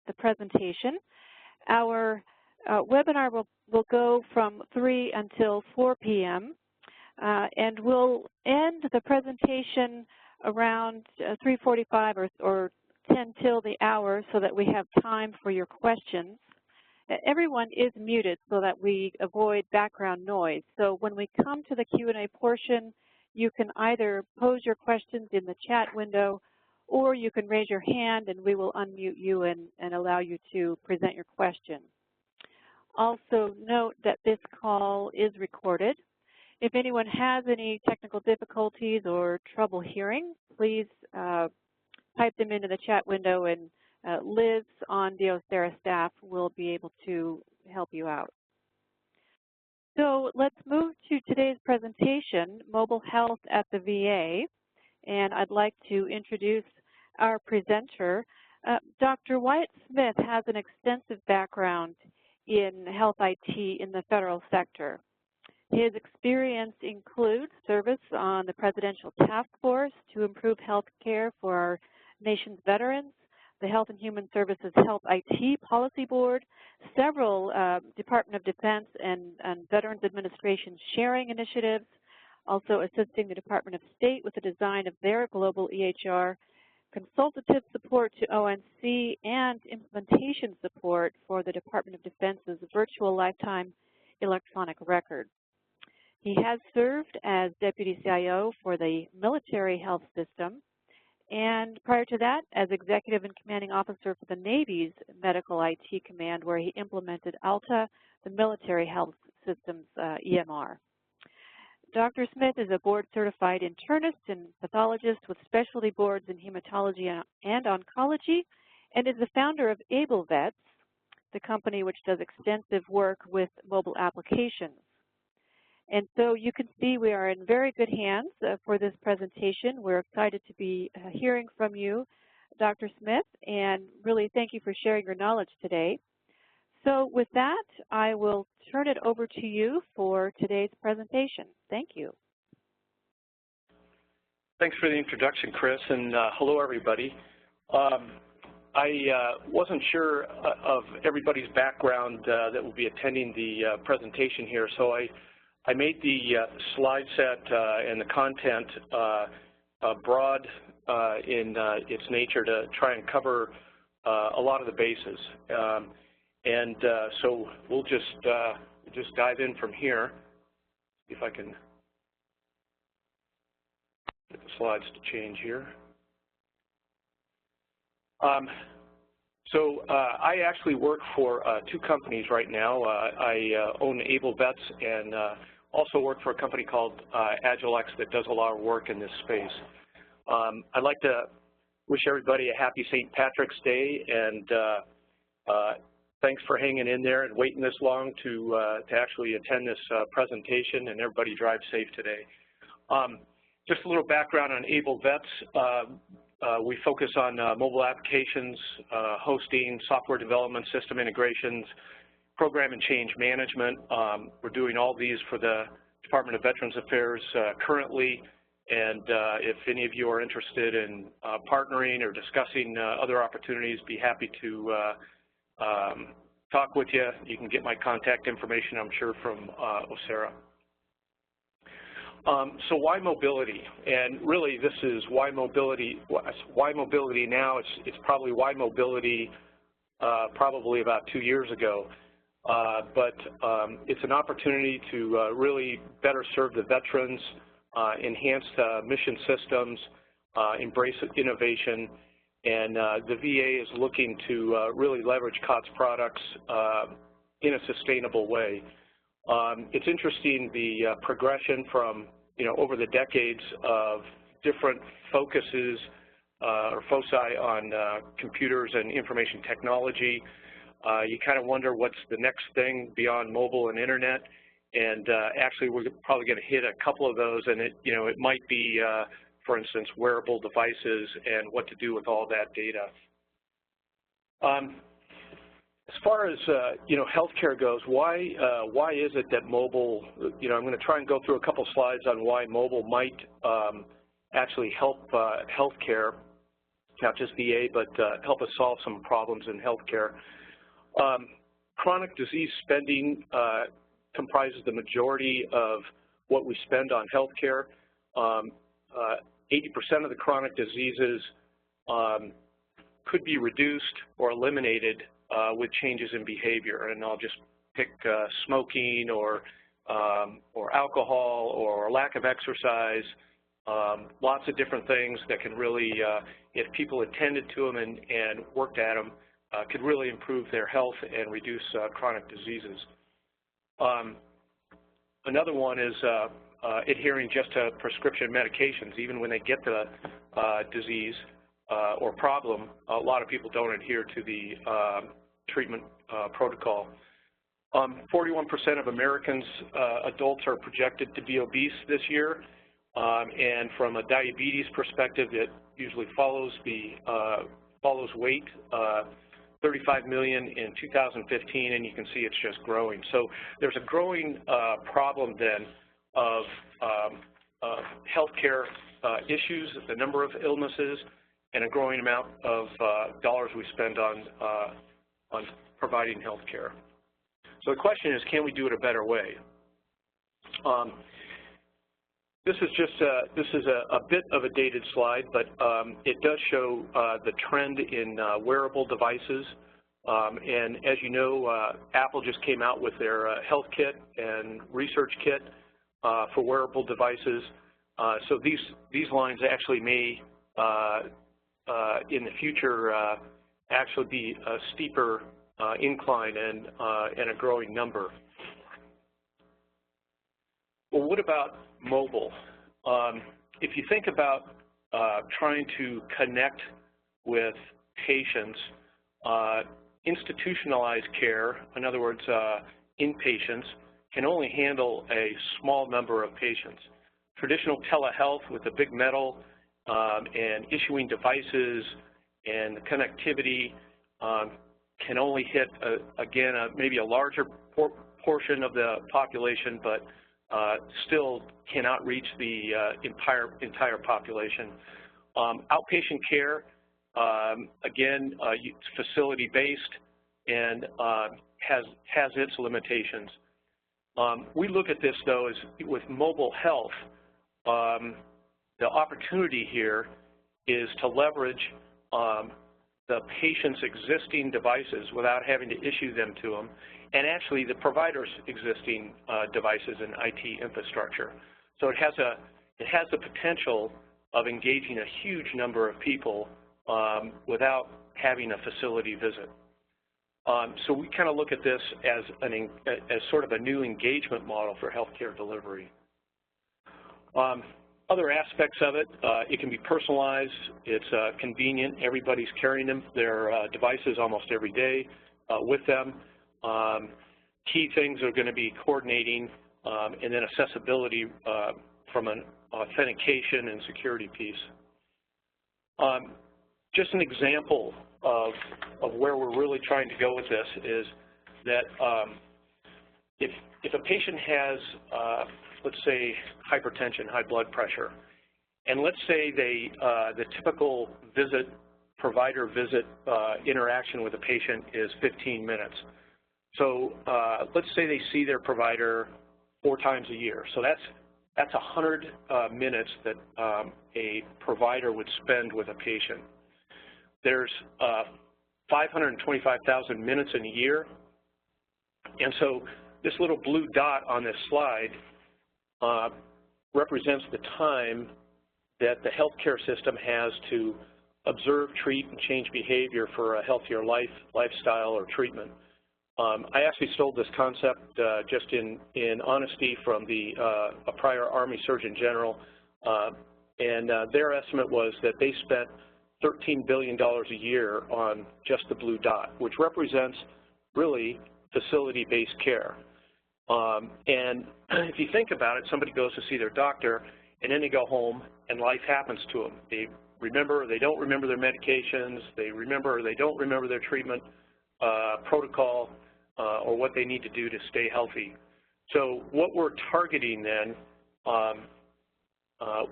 the presentation. Our webinar will go from 3 until 4 p.m. And we'll end the presentation around 3:45 or 10 till the hour so that we have time for your questions. Everyone is muted so that we avoid background noise. So when we come to the Q&A portion, you can either pose your questions in the chat window or you can raise your hand and we will unmute you and allow you to present your question. Also note that this call is recorded. If anyone has any technical difficulties or trouble hearing, please type them into the chat window and Liz on the OSEHRA staff will be able to help you out. So let's move to today's presentation, Mobile Health at the VA, and I'd like to introduce our presenter. Dr. Wyatt Smith has an extensive background in health IT in the federal sector. His experience includes service on the Presidential Task Force to improve health care for our nation's veterans, the Health and Human Services Health IT Policy Board, several Department of Defense and Veterans Administration sharing initiatives, also assisting the Department of State with the design of their global EHR, consultative support to ONC, and implementation support for the Department of Defense's virtual lifetime electronic record. He has served as Deputy CIO for the Military Health System, and prior to that, as Executive and Commanding Officer for the Navy's Medical IT Command, where he implemented ALTA, the Military Health System's EMR. Dr. Smith is a board-certified internist and pathologist with specialty boards in hematology and oncology, and is the founder of Ablevets, the company which does extensive work with mobile applications. And so you can see we are in very good hands for this presentation. We're excited to be hearing from you, Dr. Smith, and really thank you for sharing your knowledge today. So with that, I will turn it over to you for today's presentation. Thank you. Thanks for the introduction, Chris, and hello, everybody. I wasn't sure of everybody's background that will be attending the presentation here, so I made the slide set and the content broad in its nature to try and cover a lot of the bases. So we'll just dive in from here. See if I can get the slides to change here. I actually work for 2 companies right now. I own Ablevets and also work for a company called Agilex that does a lot of work in this space. I'd like to wish everybody a happy St. Patrick's Day, and thanks for hanging in there and waiting this long to actually attend this presentation, and everybody drive safe today. Just a little background on Ablevets. We focus on mobile applications, hosting, software development, system integrations, program and change management. We're doing all these for the Department of Veterans Affairs currently, and if any of you are interested in partnering or discussing other opportunities, be happy to talk with you. You can get my contact information, I'm sure, from OSEHRA. So why mobility? And really, this is why mobility. Why mobility now? It's probably why mobility probably about 2 years ago. But it's an opportunity to really better serve the veterans, enhance mission systems, embrace innovation, and the VA is looking to really leverage COTS products in a sustainable way. It's interesting the progression from, over the decades of different focuses or foci on computers and information technology. You kind of wonder what's the next thing beyond mobile and internet, and actually we're probably going to hit a couple of those, and it might be, for instance, wearable devices and what to do with all that data. As far as healthcare goes, why is it that mobile? I'm going to try and go through a couple slides on why mobile might actually help healthcare. not just VA, but help us solve some problems in healthcare. Chronic disease spending comprises the majority of what we spend on healthcare. 80% of the chronic diseases could be reduced or eliminated with changes in behavior, and I'll just pick smoking or alcohol or lack of exercise, lots of different things that can really, if people attended to them and worked at them, could really improve their health and reduce chronic diseases. Another one is adhering just to prescription medications. Even when they get the disease or problem, a lot of people don't adhere to the treatment protocol. 41% of Americans, adults, are projected to be obese this year, and from a diabetes perspective, it usually follows weight. 35 million in 2015, and you can see it's just growing. So there's a growing problem then of healthcare issues, the number of illnesses, and a growing amount of dollars we spend on providing healthcare. So the question is, can we do it a better way? This is a bit of a dated slide, but it does show the trend in wearable devices. And as you know, Apple just came out with their health kit and research kit for wearable devices. So these lines actually may, in the future, actually be a steeper incline and a growing number. Well, what about mobile? If you think about trying to connect with patients, institutionalized care, in other words, inpatients, can only handle a small number of patients. Traditional telehealth with the big metal and issuing devices and connectivity can only hit, again, maybe a larger portion of the population, but still cannot reach the entire population. Outpatient care, again, it's facility-based and has its limitations. We look at this, though, as with mobile health, the opportunity here is to leverage the patient's existing devices without having to issue them to them, and actually the provider's existing devices and IT infrastructure. So it has the potential of engaging a huge number of people without having a facility visit. So we kind of look at this as sort of a new engagement model for healthcare delivery. Other aspects of it, it can be personalized, it's convenient, everybody's carrying their devices almost every day with them. Key things are going to be coordinating and then accessibility from an authentication and security piece. Just an example of where we're really trying to go with this is that if a patient has, let's say, hypertension, high blood pressure, and let's say the typical provider visit interaction with a patient is 15 minutes. So let's say they see their provider 4 times a year. So that's 100 minutes that a provider would spend with a patient. There's 525,000 minutes in a year, and so this little blue dot on this slide represents the time that the healthcare system has to observe, treat, and change behavior for a healthier lifestyle or treatment. I actually stole this concept just in honesty from a prior Army Surgeon General, and their estimate was that they spent $13 billion a year on just the blue dot, which represents really facility-based care. And if you think about it, somebody goes to see their doctor, and then they go home, and life happens to them. They remember or they don't remember their medications, they remember or they don't remember their treatment protocol, or what they need to do to stay healthy. So what we're targeting then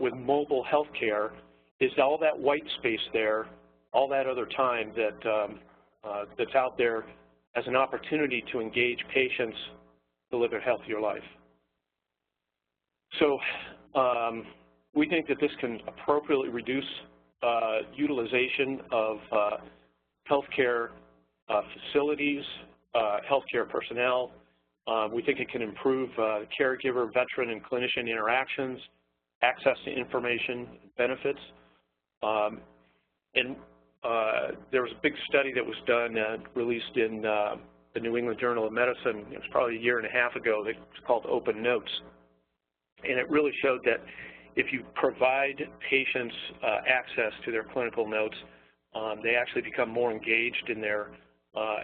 with mobile healthcare is all that white space there all that other time that that's out there as an opportunity to engage patients to live a healthier life. So we think that this can appropriately reduce utilization of healthcare facilities, healthcare personnel. We think it can improve caregiver, veteran, and clinician interactions, access to information, benefits. And there was a big study that was done, released in the New England Journal of Medicine. It was probably a year and a half ago. It's called Open Notes. And it really showed that if you provide patients access to their clinical notes, they actually become more engaged in their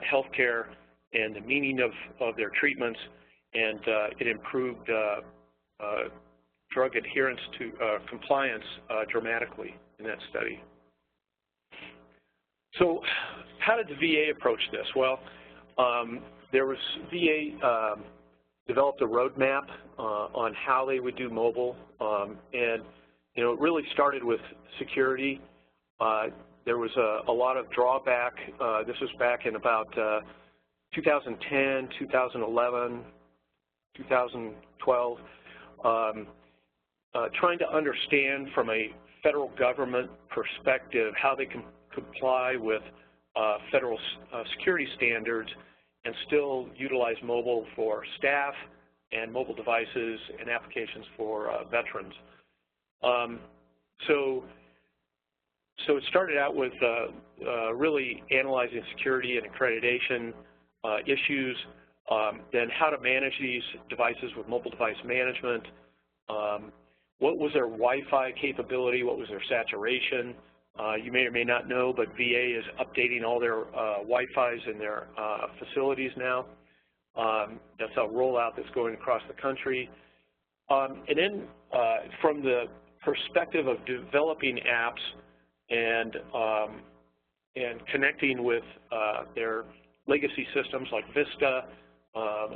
health care and the meaning of their treatments, and it improved drug adherence to compliance dramatically in that study. So how did the VA approach this? Well, VA developed a roadmap on how they would do mobile, and it really started with security. There was a lot of drawback. This was back in about 2010, 2011, 2012, trying to understand from a federal government perspective how they can comply with federal security standards and still utilize mobile for staff and mobile devices and applications for veterans. So it started out with really analyzing security and accreditation issues, then how to manage these devices with mobile device management, what was their Wi-Fi capability, what was their saturation. You may or may not know, but VA is updating all their Wi-Fis in their facilities now. That's a rollout that's going across the country. And then from the perspective of developing apps and connecting with their legacy systems like VistA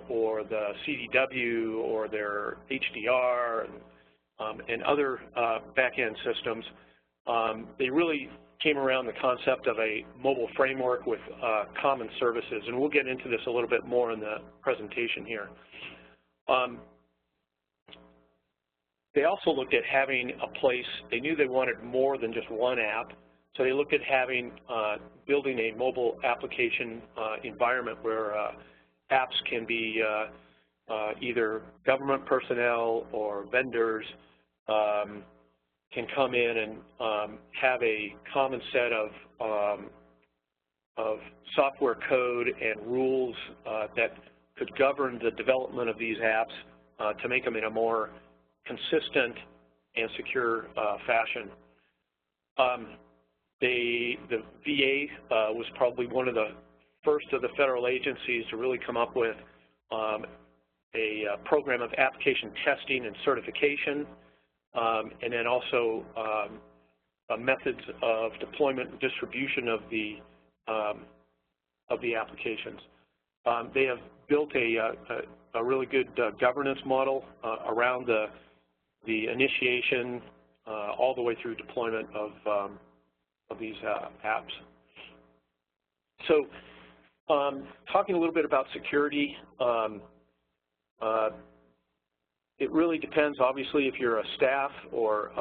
or the CDW or their HDR and other back-end systems, they really came around the concept of a mobile framework with common services, and we'll get into this a little bit more in the presentation here. They also looked at having a place. They knew they wanted more than just one app, so they looked at building a mobile application environment where apps can be either government personnel or vendors can come in and have a common set of software code and rules that could govern the development of these apps to make them in a more consistent and secure fashion. The VA was probably one of the first of the federal agencies to really come up with a program of application testing and certification, and then also methods of deployment and distribution of the applications. They have built a really good governance model around the initiation all the way through deployment of these apps. So talking a little bit about security, it really depends, obviously, if you're a staff or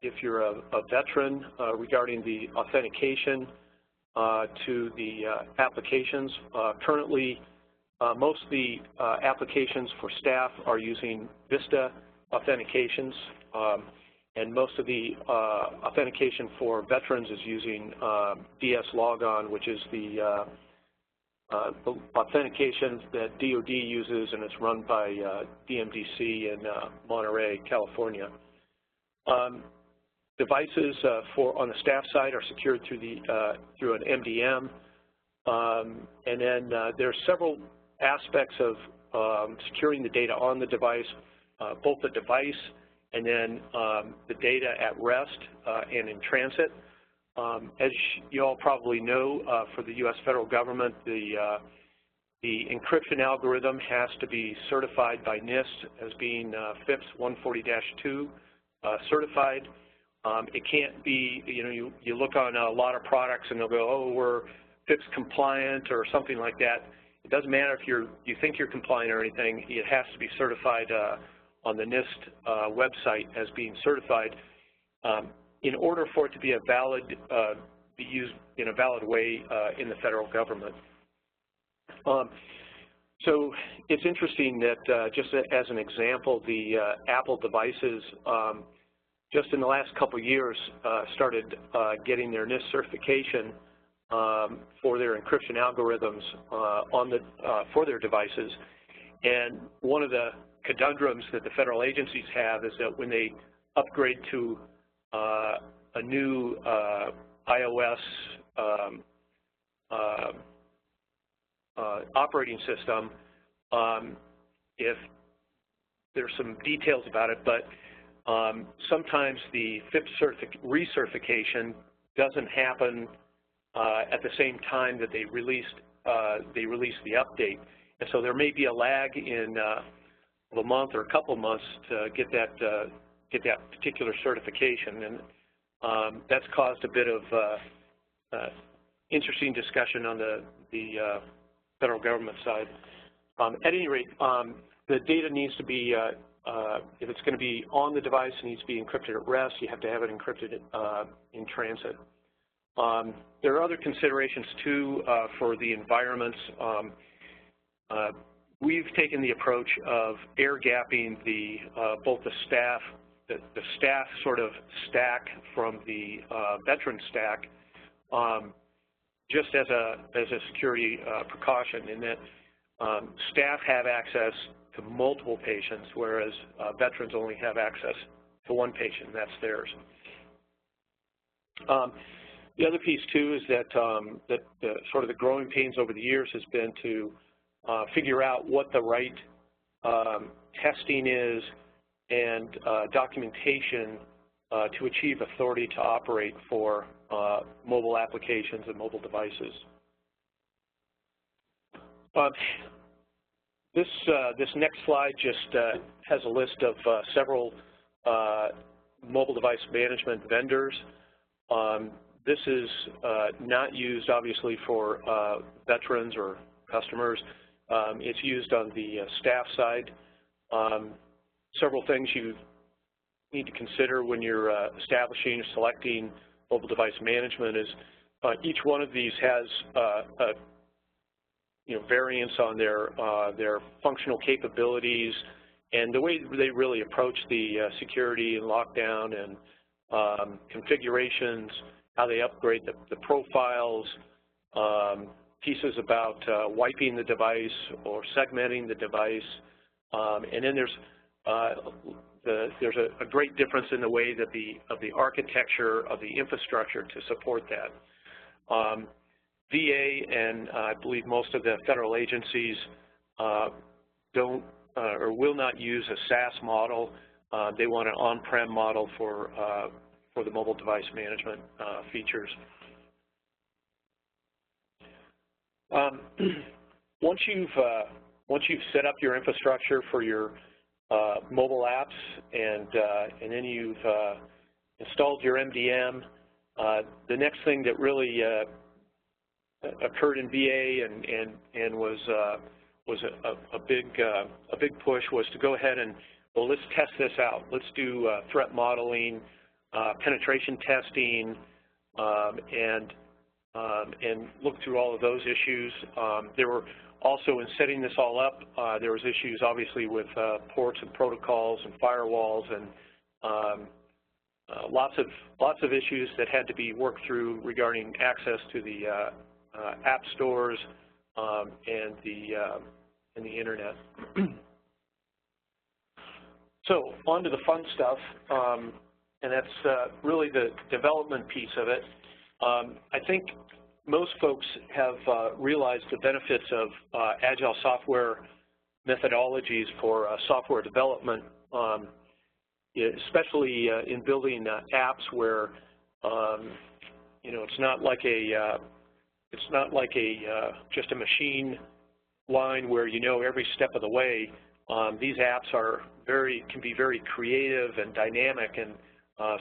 if you're a veteran regarding the authentication to the applications. Currently, most of the applications for staff are using VistA authentications, and most of the authentication for veterans is using DS Logon, which is the authentication that DoD uses, and it's run by DMDC in Monterey, California. Devices on the staff side are secured through an MDM, and then there are several aspects of securing the data on the device, both the device and then the data at rest and in transit. As you all probably know, for the U.S. federal government, the encryption algorithm has to be certified by NIST as being FIPS 140-2 certified. It can't be, you look on a lot of products and they'll go, oh, we're FIPS compliant or something like that. It doesn't matter if you think you're compliant or anything. It has to be certified on the NIST website as being certified in order for it to be be used in a valid way in the federal government. So it's interesting that just as an example, the Apple devices just in the last couple of years started getting their NIST certification for their encryption algorithms for their devices. And one of the conundrums that the federal agencies have is that when they upgrade to a new iOS operating system, if there's some details about it, but sometimes the FIPS recertification doesn't happen at the same time that they release the update, and so there may be a lag in a month or a couple of months to get that particular certification, and that's caused a bit of interesting discussion on the federal government side. At any rate, the data needs to be, if it's going to be on the device, it needs to be encrypted at rest. You have to have it encrypted in transit. There are other considerations too for the environments. We've taken the approach of air gapping both the staff sort of stack from the veteran stack, just as a security precaution, in that staff have access to multiple patients, whereas veterans only have access to one patient, and that's theirs. The other piece too is that sort of the growing pains over the years has been to figure out what the right testing is and documentation to achieve authority to operate for mobile applications and mobile devices. This next slide just has a list of several mobile device management vendors. This is not used, obviously, for veterans or customers. It's used on the staff side. Several things you need to consider when you're establishing or selecting mobile device management is each one of these has variance on their functional capabilities and the way they really approach the security and lockdown and configurations, how they upgrade the profiles, pieces about wiping the device or segmenting the device, and then there's a great difference in the way that the architecture of the infrastructure to support that. VA and I believe most of the federal agencies don't or will not use a SaaS model. They want an on-prem model for the mobile device management features. Once you've set up your infrastructure for your mobile apps and then you've installed your MDM, the next thing that really occurred in VA and was a big push was to go ahead and, well, let's test this out. Let's do threat modeling, penetration testing, and look through all of those issues. There were also, in setting this all up, there was issues obviously with ports and protocols and firewalls and lots of issues that had to be worked through regarding access to the app stores and the internet. So on to the fun stuff, and that's really the development piece of it. I think most folks have realized the benefits of agile software methodologies for software development, especially in building apps where it's not like just a machine line where every step of the way. These apps can be very creative and dynamic, and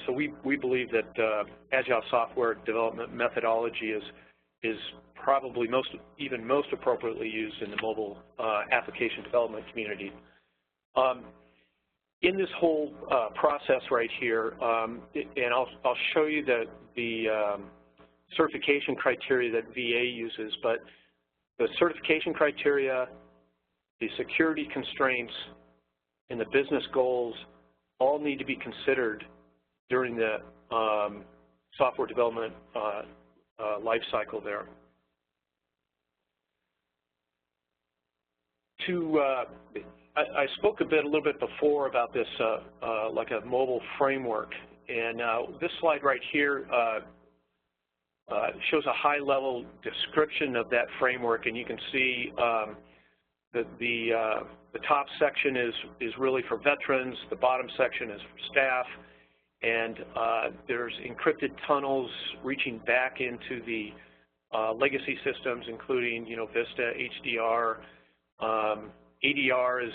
So we believe that Agile software development methodology is probably even most appropriately used in the mobile application development community. In this whole process right here, and I'll show you the certification criteria that VA uses, but the certification criteria, the security constraints, and the business goals all need to be considered during the software development life cycle there. I spoke a little bit before about this like a mobile framework, and this slide right here shows a high-level description of that framework, and you can see that the top section is really for veterans, the bottom section is for staff, and there's encrypted tunnels reaching back into the legacy systems, including VistA, HDR. ADR is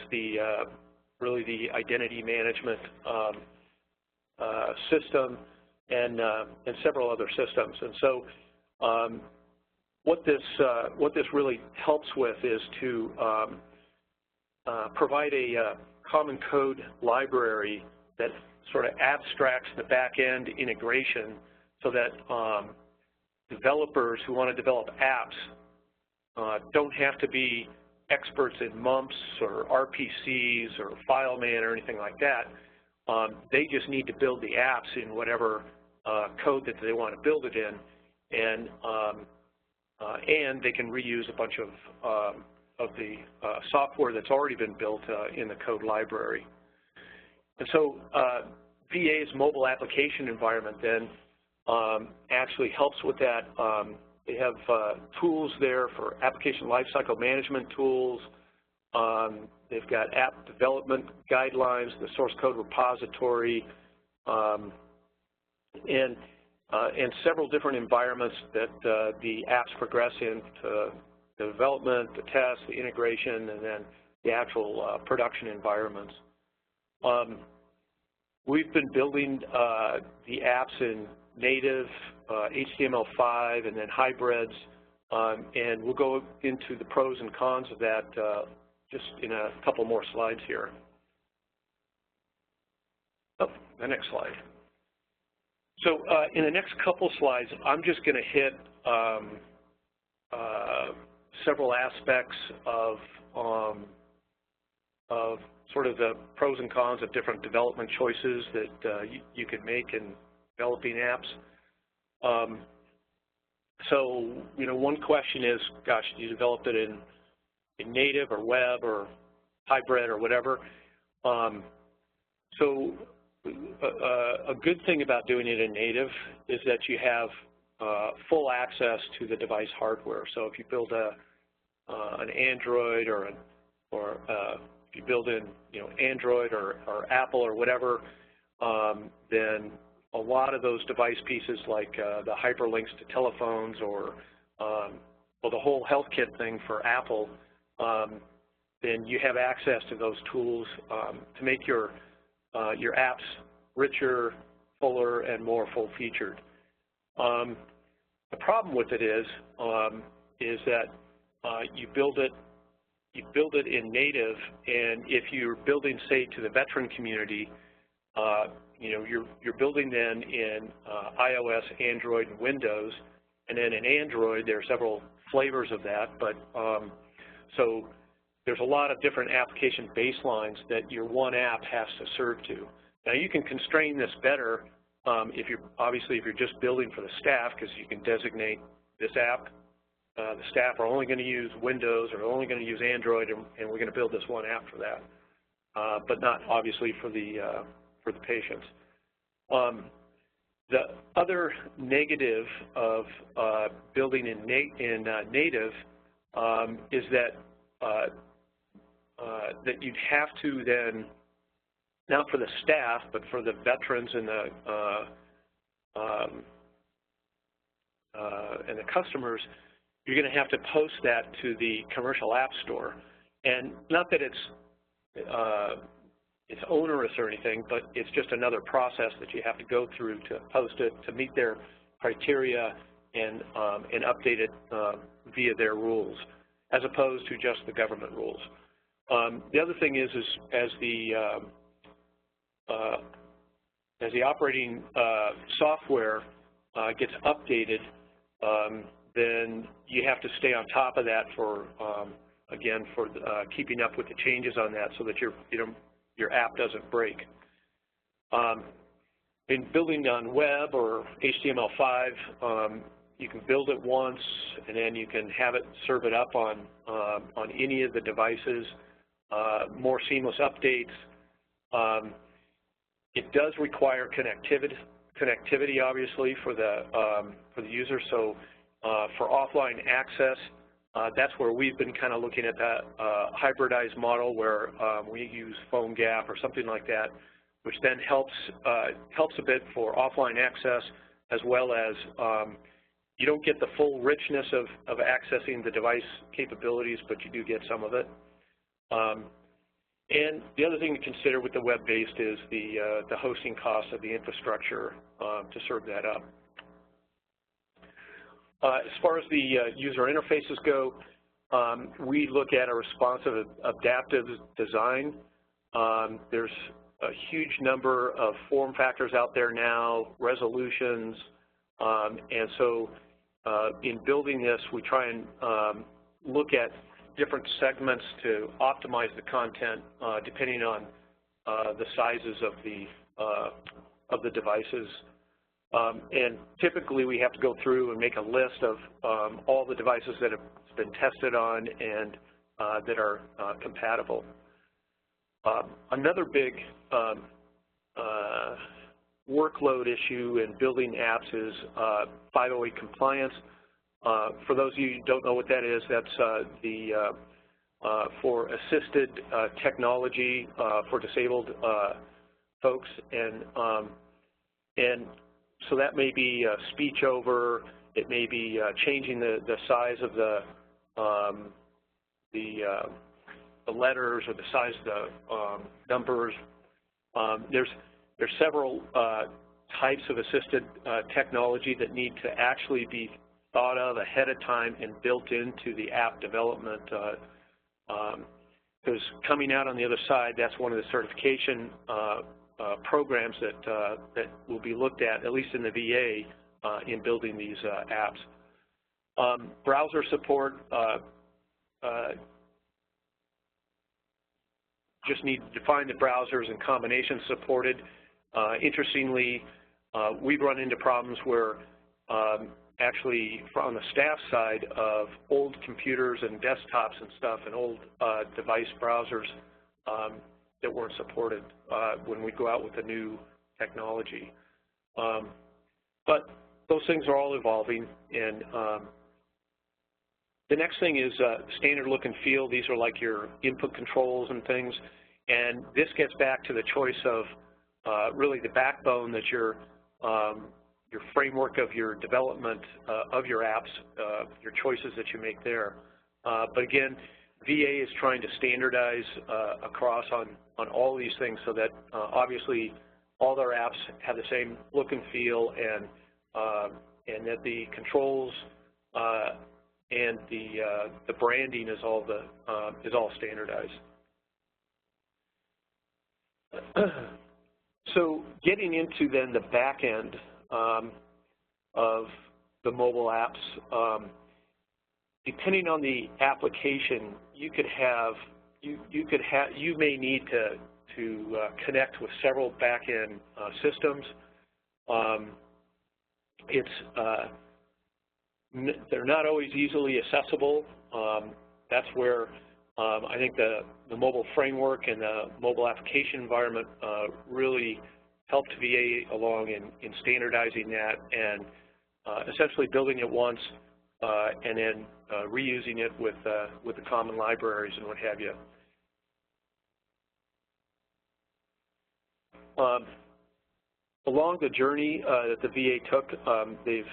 really the identity management system, and several other systems. And so what this really helps with is to provide a common code library that sort of abstracts the back-end integration so that developers who want to develop apps don't have to be experts in mumps or RPCs or FileMan or anything like that. They just need to build the apps in whatever code that they want to build it in, and they can reuse a bunch of the software that's already been built in the code library. And so VA's mobile application environment then actually helps with that. They have tools there for application lifecycle management tools. They've got app development guidelines, the source code repository, and several different environments that the apps progress into the development, the test, the integration, and then the actual production environments. We've been building the apps in native, HTML5, and then hybrids, and we'll go into the pros and cons of that just in a couple more slides here. Oh, the next slide. So in the next couple slides, I'm just going to hit several aspects of sort of the pros and cons of different development choices that you can make in developing apps. So, one question is, gosh, you developed it in native or web or hybrid or whatever. So a good thing about doing it in native is that you have full access to the device hardware. So if you build an Android or if you build in Android or Apple or whatever, then a lot of those device pieces like the hyperlinks to telephones or well, the whole health kit thing for Apple, then you have access to those tools to make your apps richer, fuller, and more full-featured. The problem with it is that you build it in native, and if you're building, say, to the veteran community, you're building then in iOS, Android, and Windows, and then in Android there are several flavors of that, but so there's a lot of different application baselines that your one app has to serve to. Now you can constrain this better if you're just building for the staff, because you can designate this app. The staff are only going to use Windows or only going to use Android, and we're going to build this one app for that, but not obviously for the patients. The other negative of building in native is that that you'd have to then, not for the staff, but for the veterans and the customers, you're going to have to post that to the commercial app store. And not that it's it's onerous or anything, but it's just another process that you have to go through to post it to meet their criteria and update it via their rules, as opposed to just the government rules. The other thing is as the operating software gets updated, then you have to stay on top of that for, again, for keeping up with the changes on that so that your app doesn't break. In building on web or HTML5, you can build it once and then you can have it serve it up on any of the devices. More seamless updates. It does require connectivity, obviously, for the user. So for offline access, that's where we've been kind of looking at that hybridized model where we use PhoneGap or something like that, which then helps a bit for offline access, as well as you don't get the full richness of accessing the device capabilities, but you do get some of it. And the other thing to consider with the web-based is the hosting costs of the infrastructure to serve that up. As far as the user interfaces go, we look at a responsive adaptive design. There's a huge number of form factors out there now, resolutions, and so in building this, we try and look at different segments to optimize the content depending on the sizes of the devices. And typically we have to go through and make a list of all the devices that have been tested on and that are compatible. Another big workload issue in building apps is 508 compliance. For those of you who don't know what that is, that's for assisted technology for disabled folks, and so that may be speech over, it may be changing the size of the letters or the size of the numbers. There's several types of assisted technology that need to actually be thought of ahead of time and built into the app development, because coming out on the other side, that's one of the certification programs that will be looked at least in the VA, in building these apps. Browser support, just need to define the browsers and combinations supported. Interestingly, we've run into problems where actually on the staff side of old computers and desktops and stuff and old device browsers that weren't supported when we go out with the new technology. But those things are all evolving, and the next thing is standard look and feel. These are like your input controls and things, and this gets back to the choice of really the backbone that your framework of your development of your apps, your choices that you make there. But again, VA is trying to standardize across on all these things so that obviously all their apps have the same look and feel, and that the controls and the branding is all standardized. So getting into then the back end of the mobile apps, depending on the application, you may need to connect with several back-end systems. They're not always easily accessible. That's where I think the mobile framework and the mobile application environment really helped VA along in standardizing that and essentially building it once and then reusing it with the common libraries and what have you. Along the journey that the VA took, they've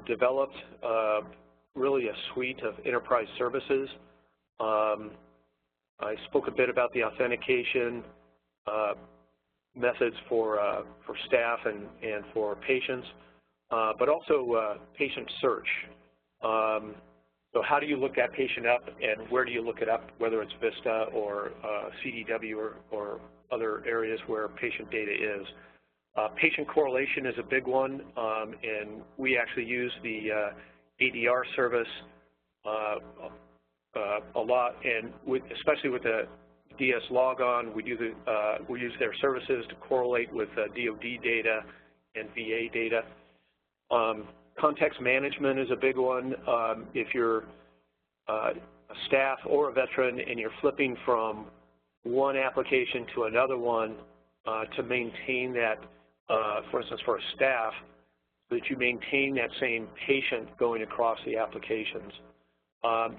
developed really a suite of enterprise services. I spoke a bit about the authentication. methods for staff and for patients, but also patient search. So how do you look that patient up, and where do you look it up, whether it's VistA or CDW or other areas where patient data is. Patient correlation is a big one, and we actually use the ADR service a lot, and especially with the DS logon, we use their services to correlate with DoD data and VA data. Context management is a big one. If you're a staff or a veteran and you're flipping from one application to another one to maintain that, for instance, for a staff, so that you maintain that same patient going across the applications.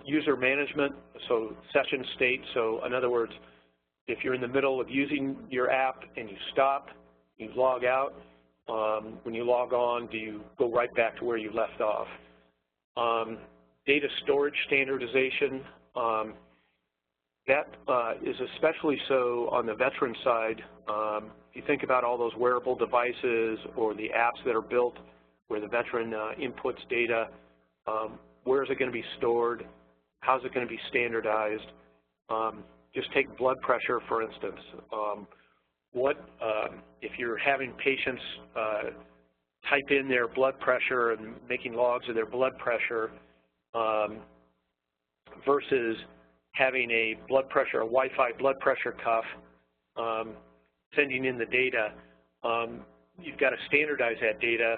User management, so session state, so in other words, if you're in the middle of using your app and you stop, you log out, when you log on, do you go right back to where you left off? Data storage standardization, that is especially so on the veteran side. If you think about all those wearable devices or the apps that are built where the veteran inputs data, where is it going to be stored? How is it going to be standardized? Just take blood pressure, for instance. If you're having patients type in their blood pressure and making logs of their blood pressure versus having a Wi-Fi blood pressure cuff, sending in the data, you've got to standardize that data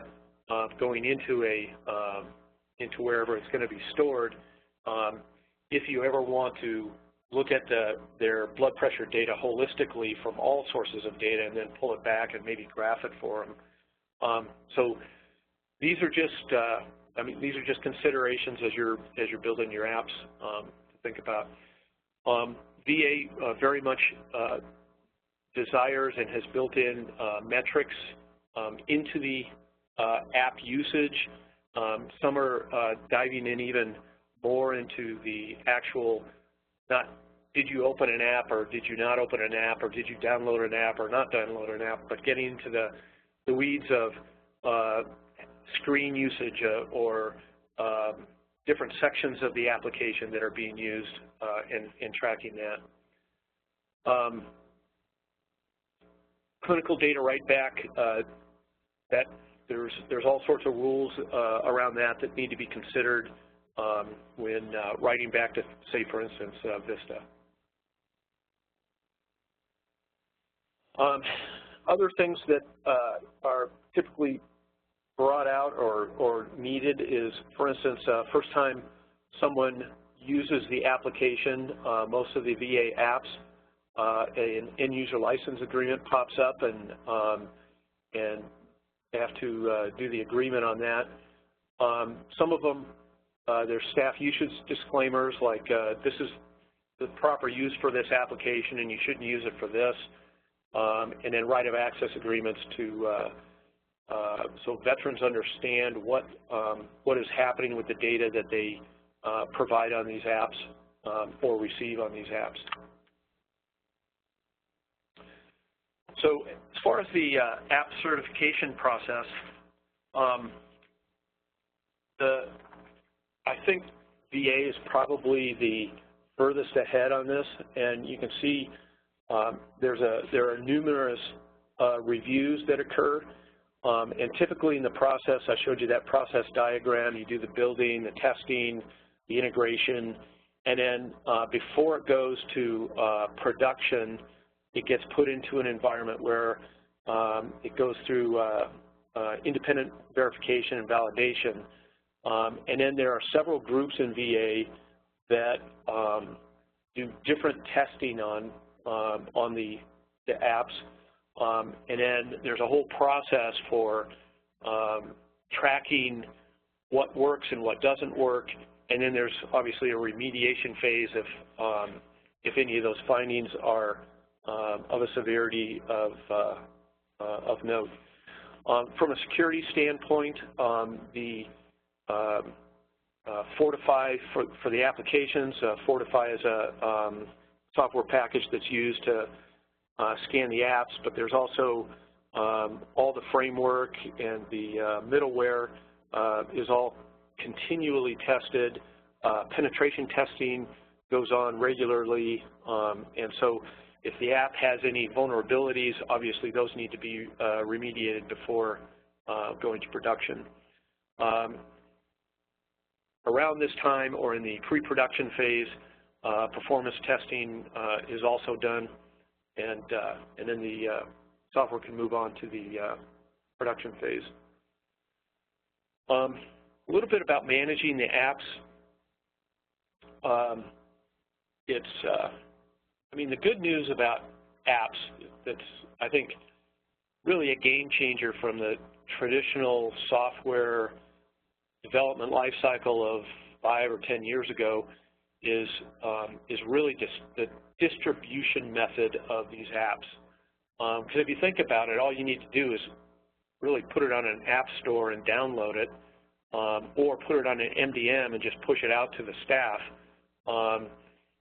going into into wherever it's going to be stored. If you ever want to look at their blood pressure data holistically from all sources of data and then pull it back and maybe graph it for them. So these are just, these are just considerations as you're building your apps to think about. VA very much desires and has built in metrics into the app usage. Some are diving in even more into the actual, not did you open an app or did you not open an app or did you download an app or not download an app, but getting into the weeds of screen usage or different sections of the application that are being used and tracking that. Clinical data write back, that there's all sorts of rules around that need to be considered when writing back to, say, for instance, VistA. Other things that are typically brought out or needed is, for instance, first time someone uses the application, most of the VA apps, an end user license agreement pops up and they have to do the agreement on that. Some of them, there's staff usage disclaimers like this is the proper use for this application and you shouldn't use it for this, and then right of access agreements to so veterans understand what is happening with the data that they provide on these apps or receive on these apps. So as far as the app certification process, I think VA is probably the furthest ahead on this, and you can see there are numerous reviews that occur, and typically in the process, I showed you that process diagram. You do the building, the testing, the integration, and then before it goes to production, it gets put into an environment where it goes through independent verification and validation. And then there are several groups in VA that do different testing on the apps. And then there's a whole process for tracking what works and what doesn't work. And then there's obviously a remediation phase if any of those findings are of a severity of note. From a security standpoint, the Fortify for the applications, Fortify is a software package that's used to scan the apps, but there's also all the framework and the middleware is all continually tested. Penetration testing goes on regularly, and so if the app has any vulnerabilities, obviously those need to be remediated before going to production. Around this time, or in the pre-production phase, performance testing is also done, and then the software can move on to the production phase. A little bit about managing the apps. I mean, the good news about apps that's, I think, really a game changer from the traditional software development life cycle of 5 or 10 years ago is really just the distribution method of these apps. Because if you think about it, all you need to do is really put it on an app store and download it, or put it on an MDM and just push it out to the staff,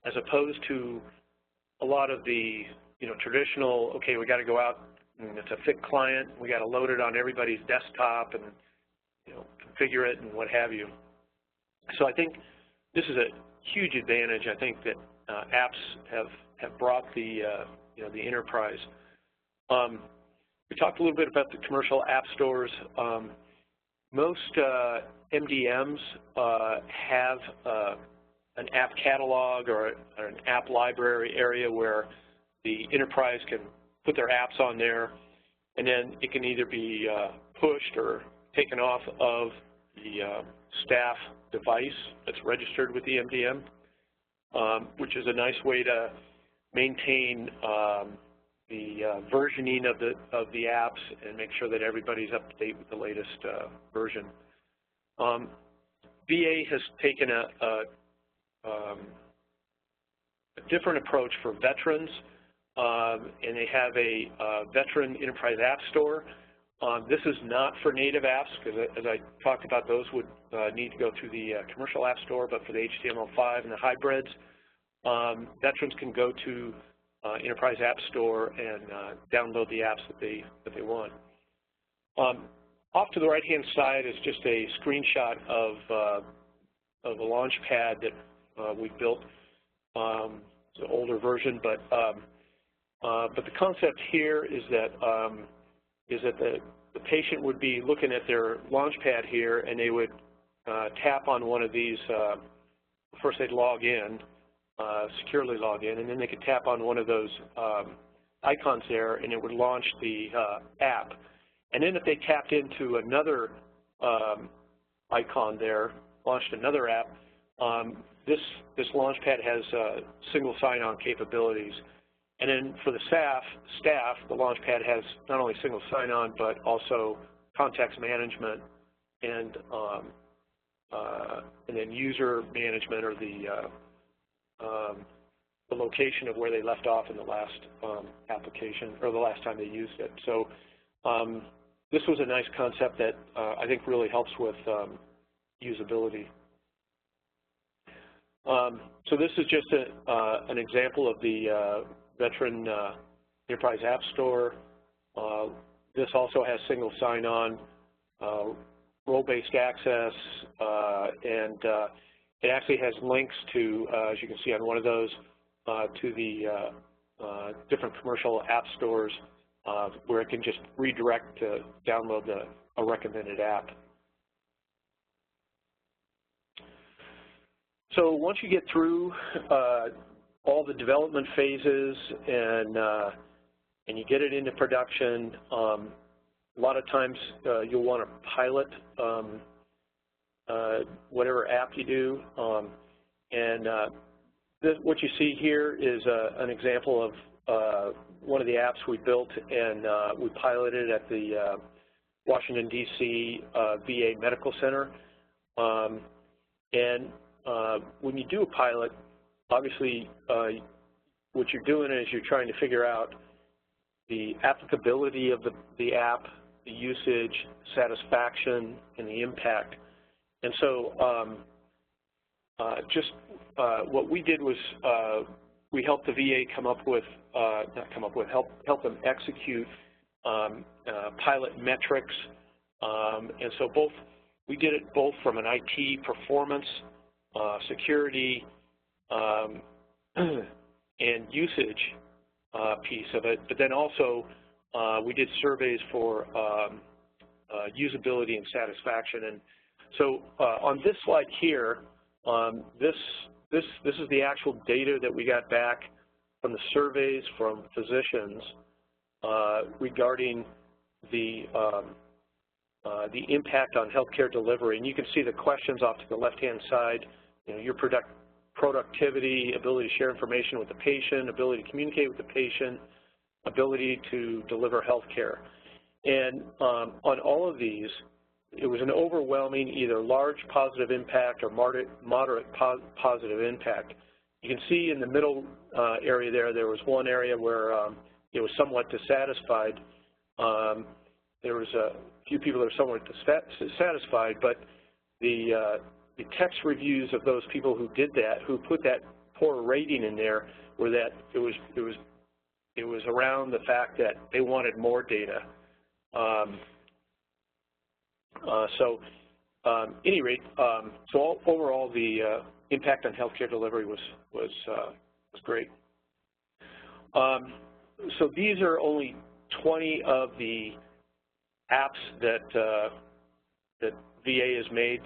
as opposed to a lot of the traditional, okay, we got to go out and it's a thick client, we got to load it on everybody's desktop and configure it and what have you. So I think this is a huge advantage. I think that apps have brought the the enterprise. We talked a little bit about the commercial app stores. Most MDMs have an app catalog or an app library area where the enterprise can put their apps on there, and then it can either be pushed or taken off of the staff device that's registered with the MDM, which is a nice way to maintain the versioning of the apps and make sure that everybody's up to date with the latest version. VA has taken a different approach for veterans, and they have a veteran enterprise app store. This is not for native apps, because as I talked about, those would need to go through the commercial app store, but for the HTML5 and the hybrids, veterans can go to enterprise app store and download the apps that they want. Off to the right-hand side is just a screenshot of a launch pad that we built. It's an older version, but the concept here is that the patient would be looking at their launch pad here, and they would tap on one of these. First, they'd log in, securely log in, and then they could tap on one of those icons there, and it would launch the app. And then if they tapped into another icon there, launched another app, this launch pad has single sign-on capabilities. And then for the staff, the launch pad has not only single sign-on, but also context management and then user management, or the location of where they left off in the last application, or the last time they used it. So this was a nice concept that I think really helps with usability. So this is just an example of the Veteran Enterprise App Store. This also has single sign-on, role-based access, and it actually has links to, as you can see on one of those, to the different commercial app stores where it can just redirect to download a recommended app. So once you get through all the development phases and you get it into production, a lot of times you'll want to pilot whatever app you do. What you see here is an example of one of the apps we built, and we piloted at the Washington, D.C. VA Medical Center. When you do a pilot, obviously what you're doing is you're trying to figure out the applicability of the app, the usage, satisfaction, and the impact. And so what we did was we helped the VA help them execute pilot metrics, and so we did it both from an IT performance, security, and usage piece of it, but then also we did surveys for usability and satisfaction. And so on this slide here, this is the actual data that we got back from the surveys from physicians regarding the impact on healthcare delivery. And you can see the questions off to the left-hand side. You know, your productivity, ability to share information with the patient, ability to communicate with the patient, ability to deliver healthcare. And on all of these, it was an overwhelming either large positive impact or moderate positive impact. You can see in the middle area there was one area where it was somewhat dissatisfied. There was a few people that were somewhat dissatisfied, but the text reviews of those people who did that, who put that poor rating in there, were that it was around the fact that they wanted more data. Any rate, so overall the impact on healthcare delivery was great. So these are only 20 of the apps that VA has made.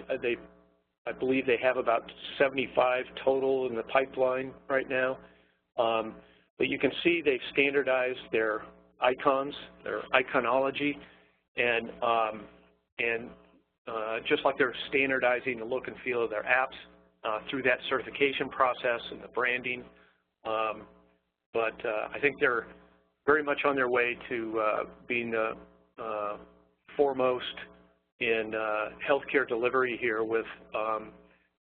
I believe they have about 75 total in the pipeline right now. But you can see they've standardized their icons, their iconology, and just like they're standardizing the look and feel of their apps through that certification process and the branding. But I think they're very much on their way to being the foremost in healthcare delivery here, with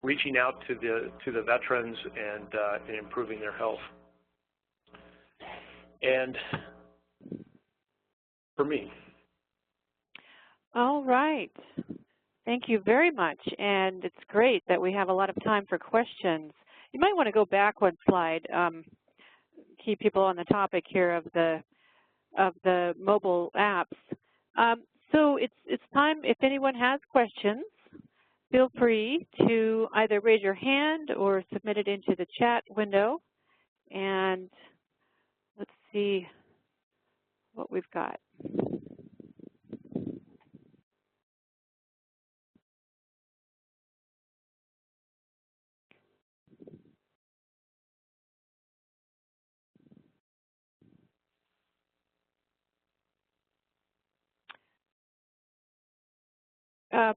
reaching out to the veterans and improving their health. And for me. All right. Thank you very much. And it's great that we have a lot of time for questions. You might want to go back one slide. Keep people on the topic here of the mobile apps. So it's time, if anyone has questions, feel free to either raise your hand or submit it into the chat window. And let's see what we've got.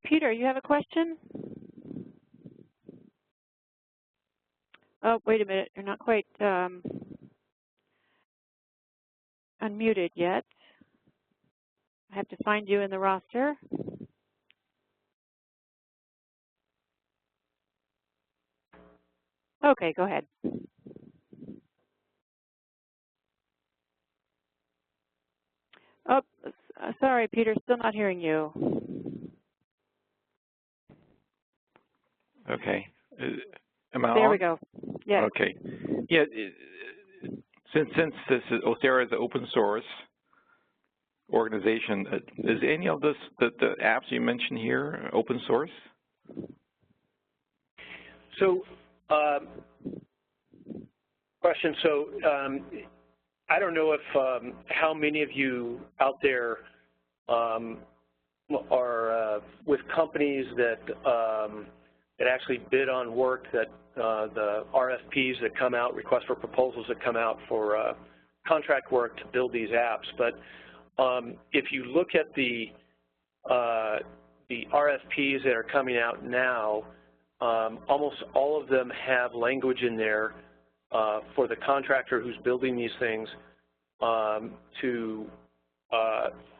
Peter, you have a question? Oh, wait a minute. You're not quite unmuted yet. I have to find you in the roster. Okay, go ahead. Oh, sorry, Peter, still not hearing you. Okay. Am I on? There we go. Yeah. Okay. Yeah. Since this is OSEHRA is an open source organization, is any of this the apps you mentioned here open source? So, question. So, I don't know if how many of you out there are with companies that that actually bid on work that the RFPs that come out, requests for proposals that come out for contract work to build these apps. But if you look at the RFPs that are coming out now, almost all of them have language in there for the contractor who's building these things to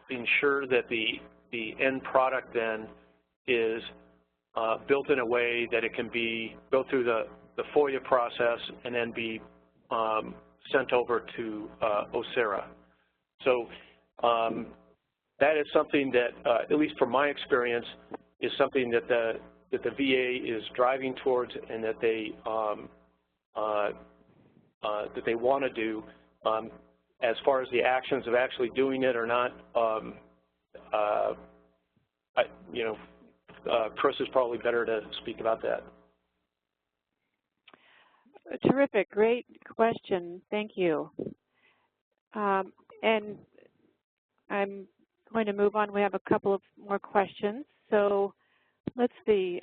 ensure that the end product then is built in a way that it can go through the FOIA process and then be sent over to OSEHRA. So that is something that, at least from my experience, is something that the VA is driving towards, and that they that they want to do. As far as the actions of actually doing it or not, Chris is probably better to speak about that. Terrific, great question. Thank you. And I'm going to move on. We have a couple of more questions. So let's see.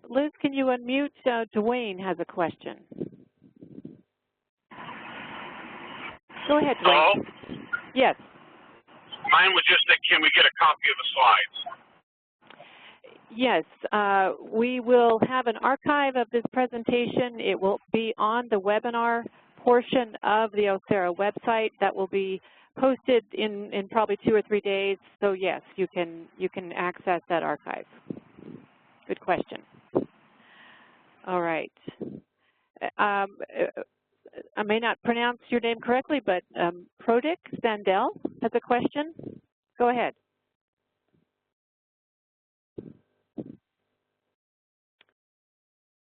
Liz, can you unmute? Dwayne has a question. Go ahead, Dwayne. Hello? Yes. Mine was just that, can we get a copy of the slides? Yes, we will have an archive of this presentation. It will be on the webinar portion of the OSEHRA website. That will be posted in probably 2 or 3 days. So yes, you can access that archive. Good question. All right. I may not pronounce your name correctly, but Prodik Sandel has a question. Go ahead.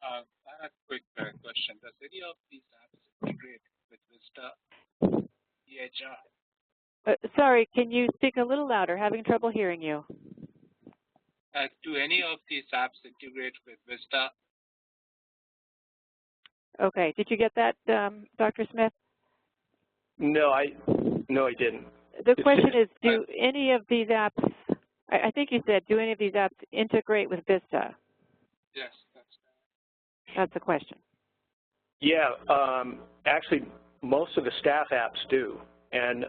I have a quick question. Does any of these apps integrate with VistA, EHR? Sorry, can you speak a little louder? Having trouble hearing you. Do any of these apps integrate with VistA? Okay. Did you get that, Dr. Smith? No, I didn't. The question is, do any of these apps, I think you said, do any of these apps integrate with VistA? Yes, that's the question. Yeah, actually, most of the staff apps do, and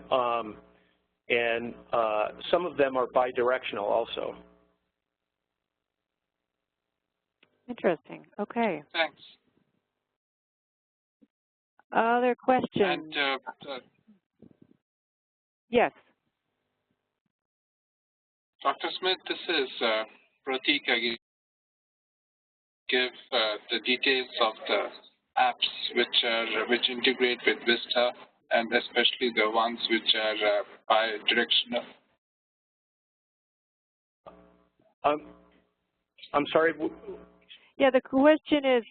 some of them are bidirectional also. Interesting. Okay. Thanks. Other questions? And, yes. Dr. Smith, this is Pratik. I give the details of the apps which integrate with VistA, and especially the ones which are bidirectional. I'm sorry. Yeah, the question is,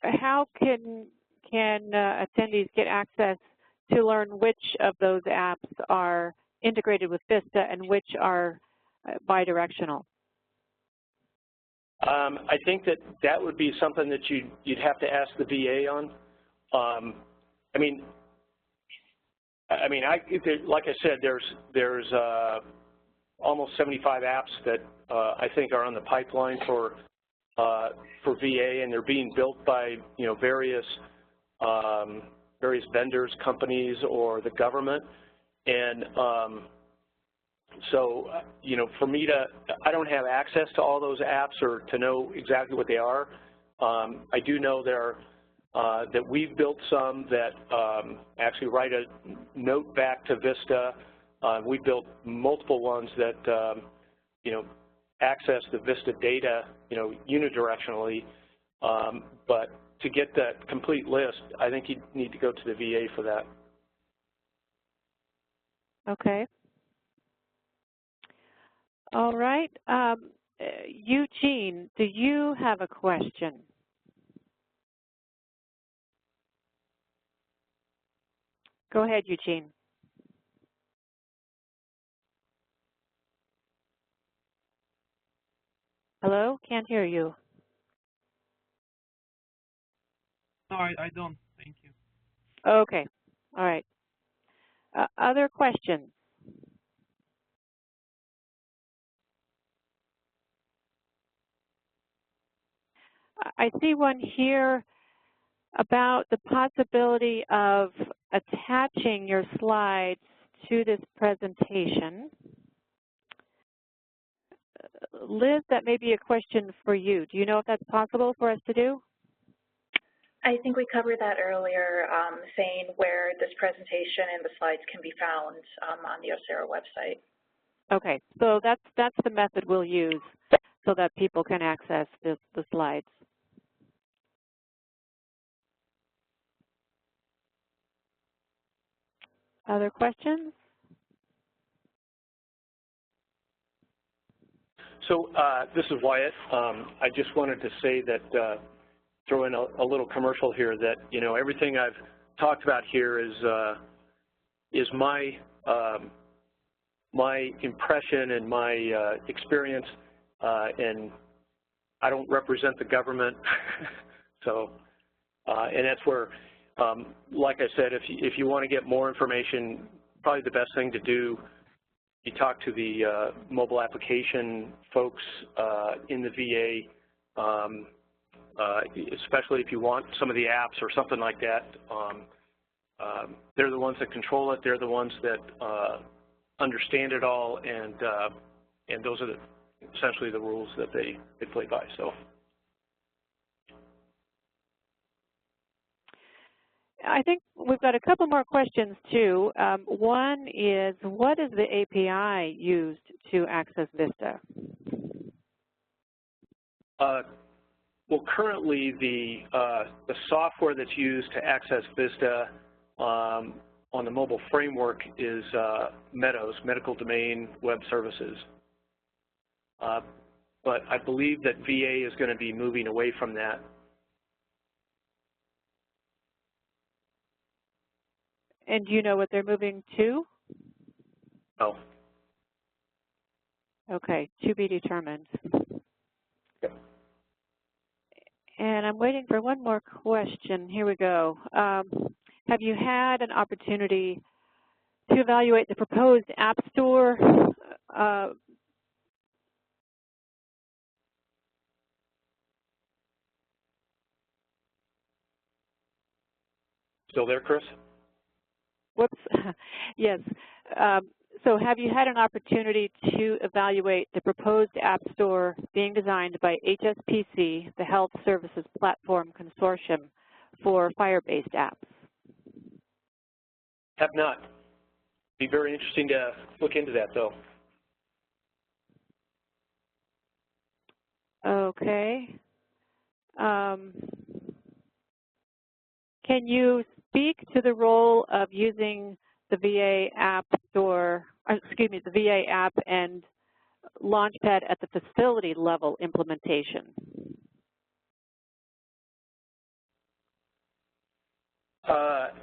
how can attendees get access to learn which of those apps are integrated with VistA and which are bidirectional? I think that would be something that you'd have to ask the VA on. Like I said, there's almost 75 apps that I think are on the pipeline for VA, and they're being built by various vendors, companies, or the government. And so, for me I don't have access to all those apps or to know exactly what they are. I do know that we've built some that actually write a note back to VistA. We built multiple ones that, access the VistA data, unidirectionally. But to get that complete list, I think you need to go to the VA for that. Okay. All right. Eugene, do you have a question? Go ahead, Eugene. Hello? Can't hear you. No, I don't. Thank you. Okay. All right. Other questions? I see one here about the possibility of attaching your slides to this presentation. Liz, that may be a question for you. Do you know if that's possible for us to do? I think we covered that earlier, saying where this presentation and the slides can be found on the OSEHRA website. Okay, so that's the method we'll use so that people can access the slides. Other questions? So this is Wyatt. I just wanted to say that, throw in a little commercial here, that everything talked about here is my my impression and my experience, and I don't represent the government, so and that's where, like I said, if you want to get more information, probably the best thing to do, you talk to the mobile application folks in the VA, especially if you want some of the apps or something like that. They're the ones that control it. They're the ones that understand it all, and those are essentially the rules that they play by. So. I think we've got a couple more questions too. One is, what is the API used to access VistA? Well, currently the software that's used to access VistA on the mobile framework is MEDOS, Medical Domain Web Services. But I believe that VA is going to be moving away from that. And do you know what they're moving to? Oh. Okay, to be determined. Okay. And I'm waiting for one more question. Here we go. Have you had an opportunity to evaluate the proposed App Store? Still there, Chris? Whoops. Yes. So have you had an opportunity to evaluate the proposed App Store being designed by HSPC, the Health Services Platform Consortium, for Fire-based apps? Have not. Be very interesting to look into that, though. Okay. Can you speak to the role of using the VA App Store, the VA app and Launchpad at the facility level implementation?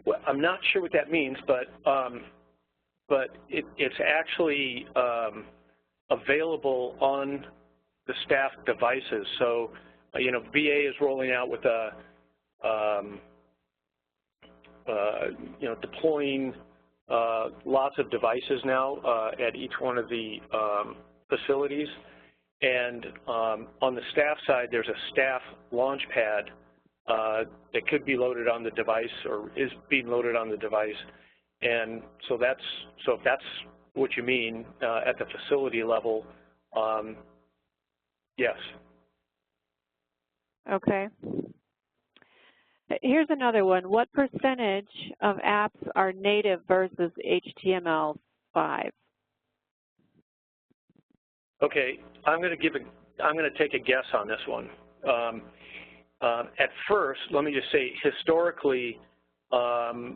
Well, I'm not sure what that means, but it's actually available on the staff devices. So, you know, VA is rolling out with a you know, deploying lots of devices now at each one of the facilities. And on the staff side, there's a staff Launchpad that could be loaded on the device or is being loaded on the device. And so if that's what you mean at the facility level, yes. Okay. Here's another one. What percentage of apps are native versus HTML5? Okay, I'm going to take a guess on this one. At first, let me just say, historically, the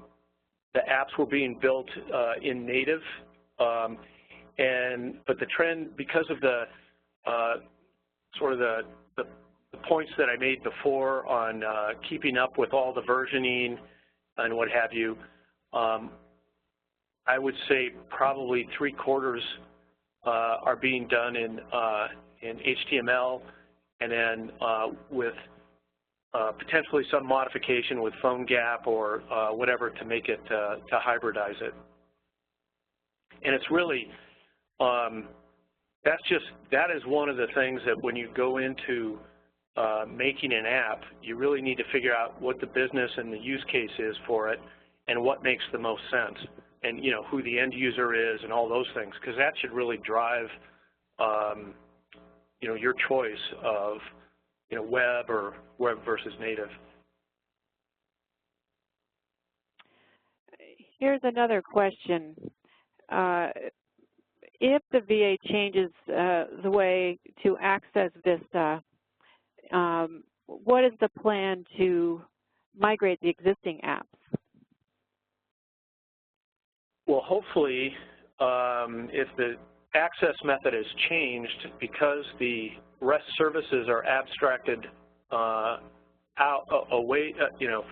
apps were being built in native, but the trend, because of the sort of the points that I made before on keeping up with all the versioning and what have you, I would say probably 3/4 are being done in HTML, and then with potentially some modification with PhoneGap or whatever to make it to hybridize it. And it's really that is one of the things that when you go into making an app, you really need to figure out what the business and the use case is for it, and what makes the most sense, and you know who the end user is, and all those things, because that should really drive you know, your choice of, you know, web or web versus native. Here's another question. If the VA changes the way to access VistA, what is the plan to migrate the existing apps? Well, hopefully, if the access method is changed, because the REST services are abstracted out away, you know,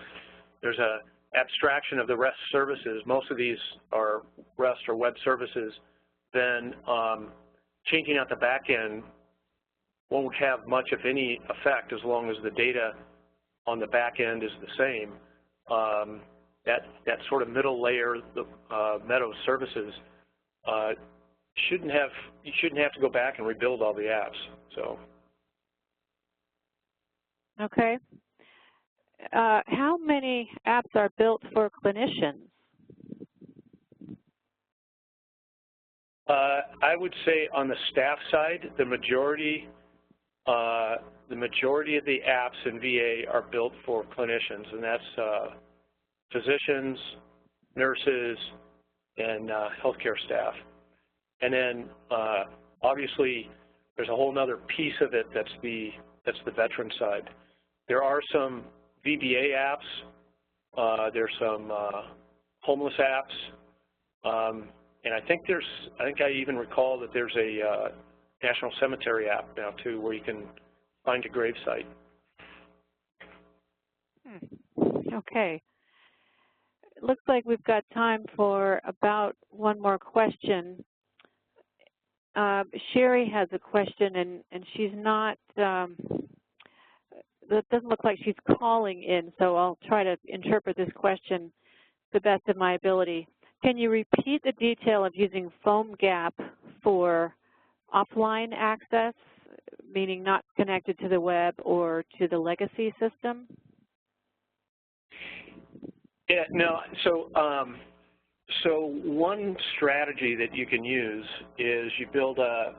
there's a abstraction of the REST services, most of these are REST or web services, then changing out the back end won't have much, if any, effect as long as the data on the back end is the same. That sort of middle layer, the Meadows services, you shouldn't have to go back and rebuild all the apps. So. Okay. How many apps are built for clinicians? I would say on the staff side, the majority of the apps in VA are built for clinicians, and that's physicians, nurses, and healthcare staff. And then obviously there's a whole other piece of it that's the veteran side. There are some VBA apps. There's some homeless apps, and I think I even recall that there's a National Cemetery app now too, where you can find a grave site. Okay. It looks like we've got time for about one more question. Sherry has a question, and she's not. It doesn't look like she's calling in, so I'll try to interpret this question the best of my ability. Can you repeat the detail of using PhoneGap for offline access, meaning not connected to the web or to the legacy system? Yeah, no, so one strategy that you can use is you build an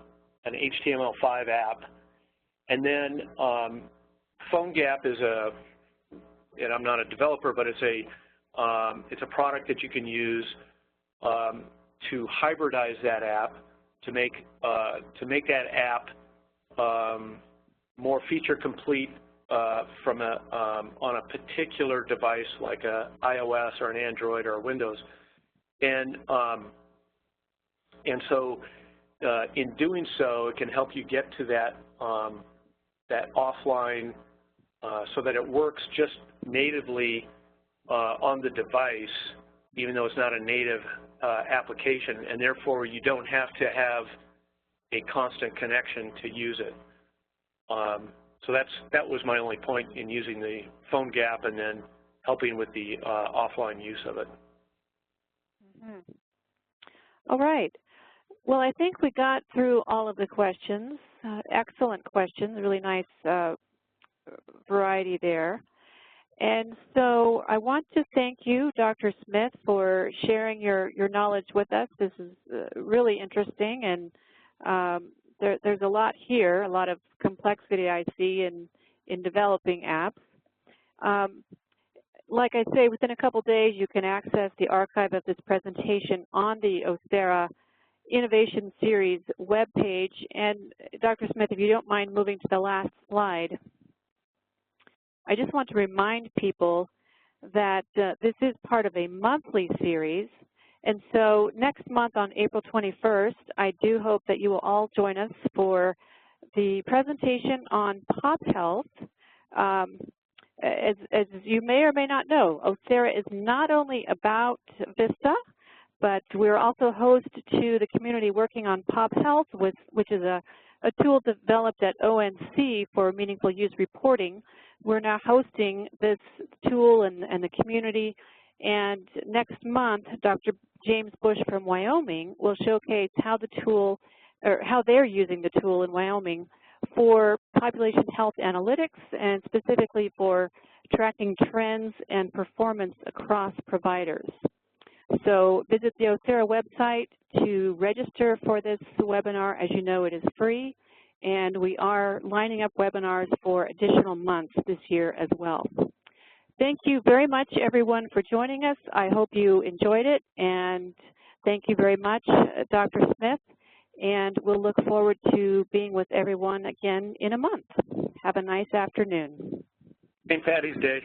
HTML5 app, and then PhoneGap is and I'm not a developer, but it's a product that you can use to hybridize that app to make that app more feature complete from on a particular device like a iOS or an Android or a Windows, and so in doing so, it can help you get to that offline so that it works just natively on the device, even though it's not a native application, and therefore you don't have to have a constant connection to use it. So that was my only point in using the PhoneGap and then helping with the offline use of it. Mm-hmm. All right. Well, I think we got through all of the questions. Excellent questions, really nice variety there. And so I want to thank you, Dr. Smith, for sharing your knowledge with us. This is really interesting, and there's a lot here, a lot of complexity I see in developing apps. Like I say, within a couple days, you can access the archive of this presentation on the OSEHRA Innovation Series webpage. And Dr. Smith, if you don't mind moving to the last slide, I just want to remind people that this is part of a monthly series. And so next month on April 21st, I do hope that you will all join us for the presentation on pop health. As you may or may not know, OSEHRA is not only about VistA, but we're also host to the community working on pop health, which is a tool developed at ONC for meaningful use reporting. We're now hosting this tool and the community, and next month, Dr. James Bush from Wyoming will showcase how the tool, or how they're using the tool in Wyoming for population health analytics and specifically for tracking trends and performance across providers. So visit the OSEHRA website to register for this webinar. As you know, it is free, and we are lining up webinars for additional months this year as well. Thank you very much, everyone, for joining us. I hope you enjoyed it, and thank you very much, Dr. Smith, and we'll look forward to being with everyone again in a month. Have a nice afternoon. St. Patty's Day.